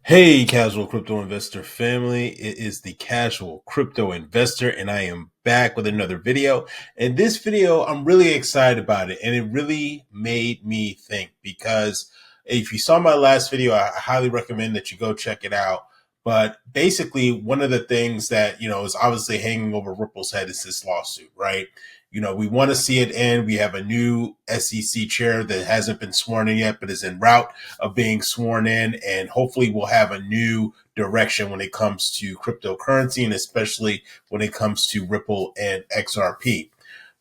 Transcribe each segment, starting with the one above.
Hey, casual crypto investor family. It is the casual crypto investor, and I am back with another video. And this video, I'm really excited about it, and it really made me think because if you saw my last video, I highly recommend that you go check it out. But basically, one of the things that, is obviously hanging over Ripple's head is this lawsuit, right? We want to see it end. We have a new SEC chair that hasn't been sworn in yet, but is en route of being sworn in, and hopefully we'll have a new direction when it comes to cryptocurrency and especially when it comes to Ripple and XRP.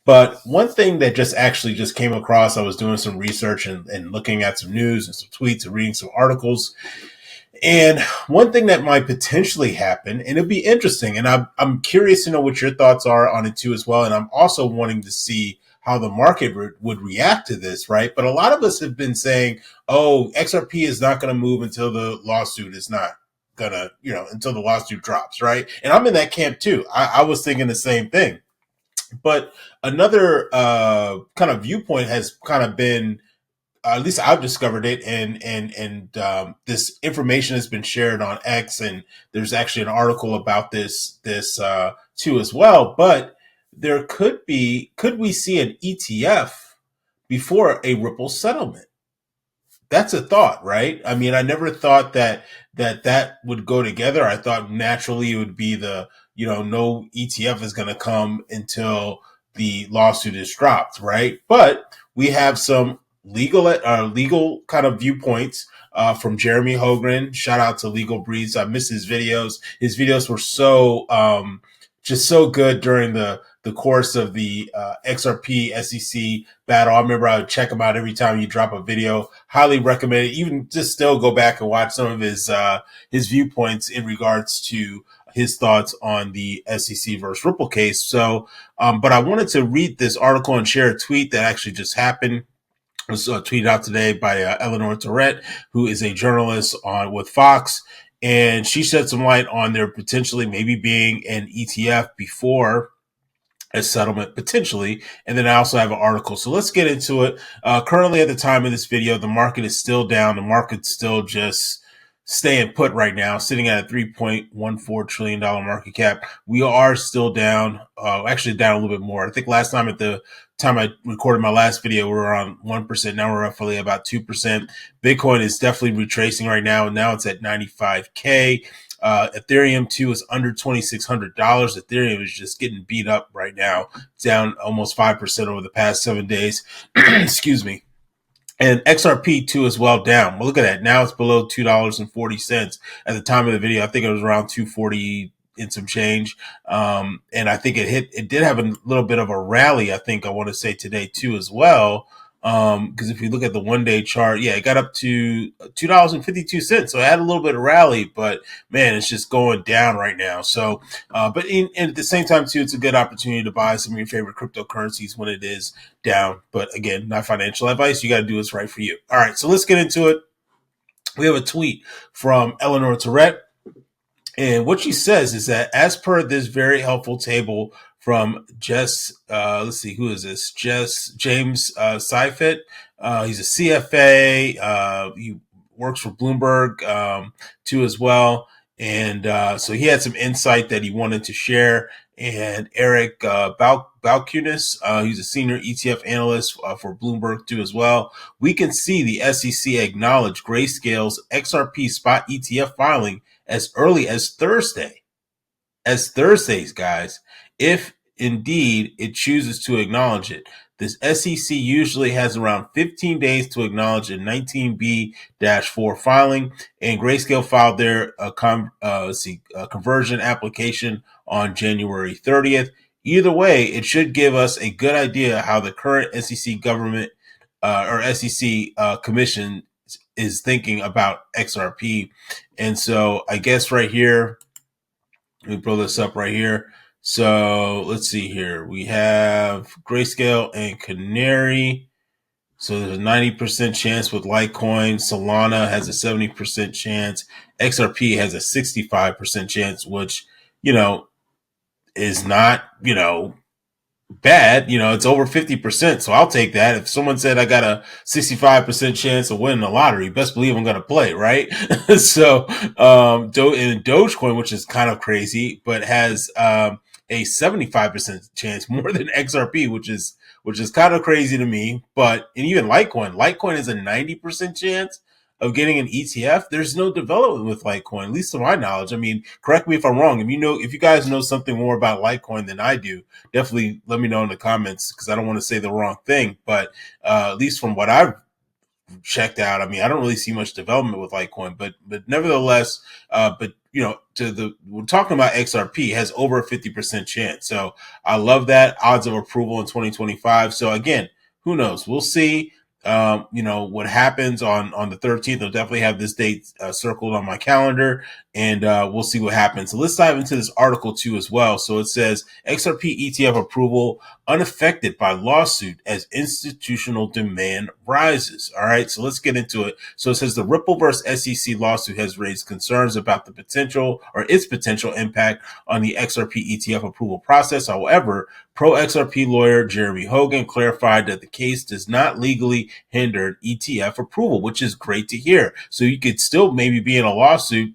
But one thing that just came across, I was doing some research and looking at some news and some tweets and reading some articles. And one thing that might potentially happen, and it'd be interesting, and I'm curious to know what your thoughts are on it too as well. And I'm also wanting to see how the market would react to this, right? But a lot of us have been saying, oh, XRP is not going to move until the lawsuit is not gonna, until the lawsuit drops, right? And I'm in that camp too. I was thinking the same thing. But another kind of viewpoint has kind of been, at least I've discovered it, and this information has been shared on X, and there's actually an article about this too as well. But could we see an ETF before a Ripple settlement? That's a thought, right? I mean, I never thought that would go together. I thought naturally it would be no ETF is going to come until the lawsuit is dropped, right? But we have some legal kind of viewpoints from Jeremy Hogan. Shout out to Legal Breeze. I miss his videos. His videos were so just so good during the course of the XRP SEC battle. I remember I would check him out every time you drop a video. Highly recommend it. Even just still go back and watch some of his viewpoints in regards to his thoughts on the SEC versus Ripple case. So, but I wanted to read this article and share a tweet that actually just happened. It was tweeted out today by Eleanor Tourette, who is a journalist with Fox. And she shed some light on there potentially maybe being an ETF before a settlement potentially. And then I also have an article. So let's get into it. Currently at the time of this video, the market is still down. The market's still just staying put right now, sitting at a $3.14 trillion market cap. We are still down, actually down a little bit more. I think last time at the time I recorded my last video, we were on 1%. Now we're roughly about 2%. Bitcoin is definitely retracing right now. And now it's at 95K. Ethereum too is under $2,600. Ethereum is just getting beat up right now, down almost 5% over the past 7 days. Excuse me. And XRP too is well down. Well, look at that. Now it's below $2.40 at the time of the video. I think it was around 240 and some change. And I think it did have a little bit of a rally. I think I want to say today too as well. Because if you look at the 1 day chart, yeah, it got up to $2.52. So it had a little bit of rally, but man, it's just going down right now. So, but at the same time too, it's a good opportunity to buy some of your favorite cryptocurrencies when it is down. But again, not financial advice. You got to do what's right for you. All right. So let's get into it. We have a tweet from Eleanor Tourette. And what she says is that as per this very helpful table from let's see, who is this? James Seifert. He's a CFA. He works for Bloomberg too as well. And so he had some insight that he wanted to share. And Eric Balkunis, he's a senior ETF analyst for Bloomberg too as well. We can see the SEC acknowledge Grayscale's XRP spot ETF filing as early as Thursday. As Thursdays, guys, if indeed it chooses to acknowledge it. This SEC usually has around 15 days to acknowledge a 19B-4 filing, and Grayscale filed their conversion application on January 30th. Either way, it should give us a good idea how the current SEC government or SEC commission is thinking about XRP. And so I guess right here, let me pull this up right here. So let's see here. We have Grayscale and Canary. So there's a 90% chance with Litecoin. Solana has a 70% chance. XRP has a 65% chance, which, is not, bad. You know, it's over 50%. So I'll take that. If someone said I got a 65% chance of winning the lottery, best believe I'm going to play, right? So, in Dogecoin, which is kind of crazy, but has, a 75% chance more than XRP, which is kind of crazy to me. But, and even Litecoin is a 90% chance of getting an ETF. There's no development with Litecoin, at least to my knowledge. I mean, correct me if I'm wrong. If you guys know something more about Litecoin than I do, definitely let me know in the comments, because I don't want to say the wrong thing. But at least from what I've checked out, I mean, I don't really see much development with Litecoin, but nevertheless, but we're talking about XRP has over a 50% chance. So I love that odds of approval in 2025. So again, who knows? We'll see. What happens on the 13th. I'll definitely have this date circled on my calendar, and we'll see what happens. So let's dive into this article too as well. So it says XRP ETF approval unaffected by lawsuit as institutional demand rises. All right, so let's get into it. So it says the Ripple versus SEC lawsuit has raised concerns about the potential or its potential impact on the XRP ETF approval process. However, pro XRP lawyer Jeremy Hogan clarified that the case does not legally hinder ETF approval, which is great to hear. So you could still maybe be in a lawsuit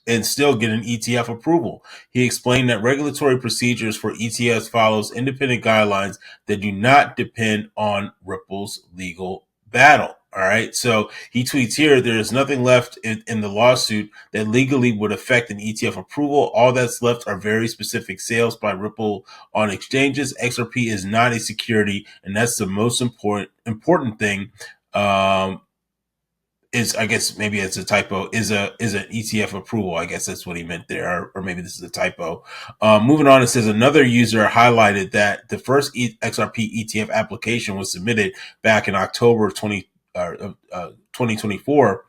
and still get an ETF approval. He explained that regulatory procedures for ETFs follows independent guidelines that do not depend on Ripple's legal battle. All right. So he tweets here, there is nothing left in the lawsuit that legally would affect an ETF approval. All that's left are very specific sales by Ripple on exchanges. XRP is not a security, and that's the most important thing. Is, I guess maybe it's a typo, is an ETF approval. I guess that's what he meant there, or maybe this is a typo. Moving on, it says another user highlighted that the first XRP ETF application was submitted back in October of 2024,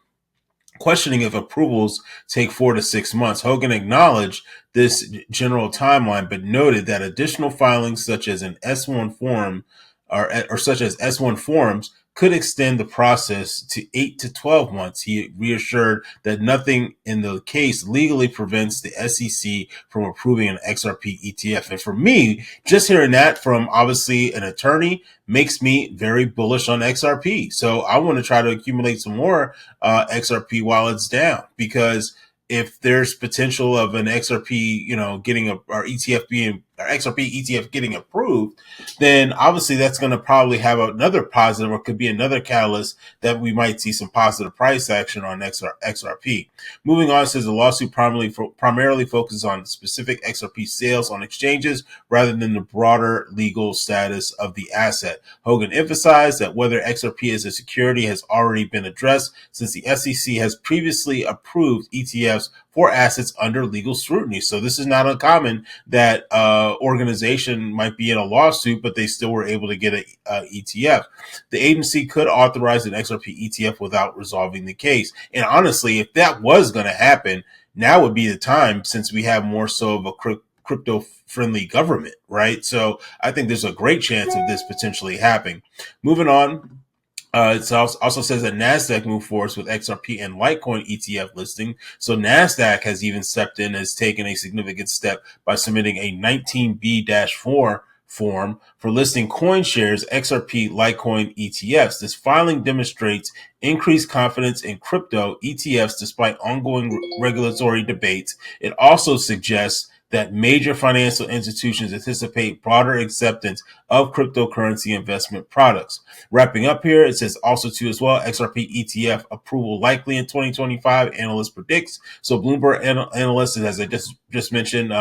questioning if approvals take 4 to 6 months. Hogan acknowledged this general timeline, but noted that additional filings such as an S1 form or such as S1 forms could extend the process to 8 to 12 months. He reassured that nothing in the case legally prevents the SEC from approving an XRP ETF. And for me, just hearing that from obviously an attorney makes me very bullish on XRP. So I want to try to accumulate some more XRP while it's down, because if there's potential of an XRP, getting or XRP ETF getting approved, then obviously that's going to probably have another positive, or could be another catalyst that we might see some positive price action on XRP. Moving on, it says the lawsuit primarily focuses on specific XRP sales on exchanges rather than the broader legal status of the asset. Hogan emphasized that whether XRP is a security has already been addressed, since the SEC has previously approved ETFs for assets under legal scrutiny. So this is not uncommon that organization might be in a lawsuit, but they still were able to get an ETF. The agency could authorize an XRP ETF without resolving the case. And honestly, if that was going to happen, now would be the time, since we have more so of a crypto friendly government, right? So I think there's a great chance of this potentially happening. Moving on. It also says that NASDAQ moved forward with XRP and Litecoin ETF listing. So NASDAQ has even stepped in, has taken a significant step by submitting a 19B-4 form for listing coin shares XRP Litecoin ETFs. This filing demonstrates increased confidence in crypto ETFs despite ongoing regulatory debates. It also suggests that major financial institutions anticipate broader acceptance of cryptocurrency investment products. Wrapping up here, it says also too as well, XRP ETF approval likely in 2025, analyst predicts. So Bloomberg analysts, as I just mentioned,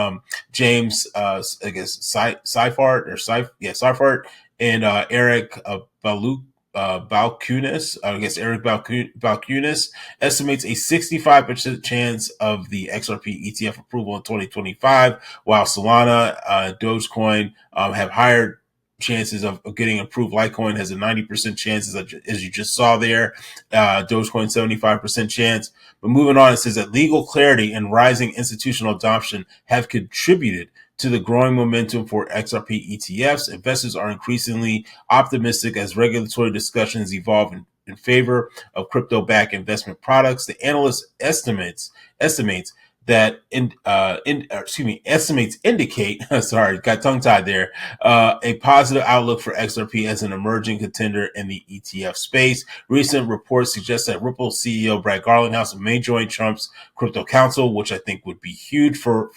James, I guess Seifert, and Eric Balkunis, Eric Balkunis estimates a 65% chance of the XRP ETF approval in 2025, while Solana, Dogecoin have higher chances of getting approved. Litecoin has a 90% chance, as you just saw there. Dogecoin 75% chance. But moving on, it says that legal clarity and rising institutional adoption have contributed to the growing momentum for XRP ETFs. Investors are increasingly optimistic as regulatory discussions evolve in favor of crypto-backed investment products. The analyst estimates estimates indicate, sorry, got tongue tied there, a positive outlook for XRP as an emerging contender in the ETF space. Recent reports suggest that Ripple CEO Brad Garlinghouse may join Trump's crypto council, which I think would be huge for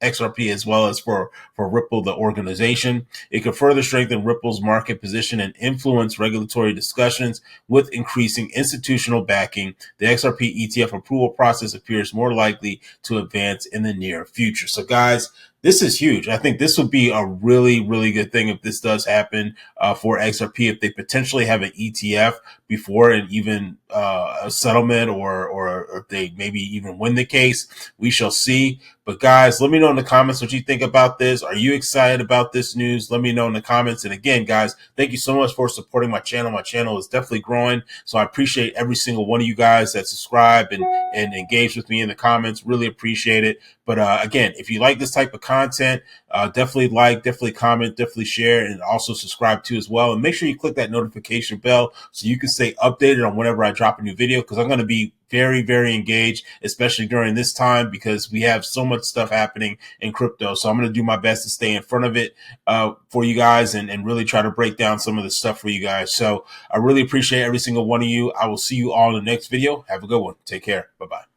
XRP as well as for Ripple, the organization. It could further strengthen Ripple's market position and influence regulatory discussions with increasing institutional backing. The XRP ETF approval process appears more likely to advance in the near future. So guys, this is huge. I think this would be a really, really good thing if this does happen for XRP, if they potentially have an ETF before and even a settlement or if they maybe even win the case. We shall see. But guys, let me know in the comments what you think about this. Are you excited about this news? Let me know in the comments. And again, guys, thank you so much for supporting my channel. My channel is definitely growing. So I appreciate every single one of you guys that subscribe and engage with me in the comments. Really appreciate it. But again, if you like this type of content, definitely like, definitely comment, definitely share, and also subscribe to as well. And make sure you click that notification bell so you can stay updated on whenever I drop a new video, because I'm going to be very, very engaged, especially during this time, because we have so much stuff happening in crypto. So I'm going to do my best to stay in front of it for you guys and really try to break down some of the stuff for you guys. So I really appreciate every single one of you. I will see you all in the next video. Have a good one. Take care. Bye-bye.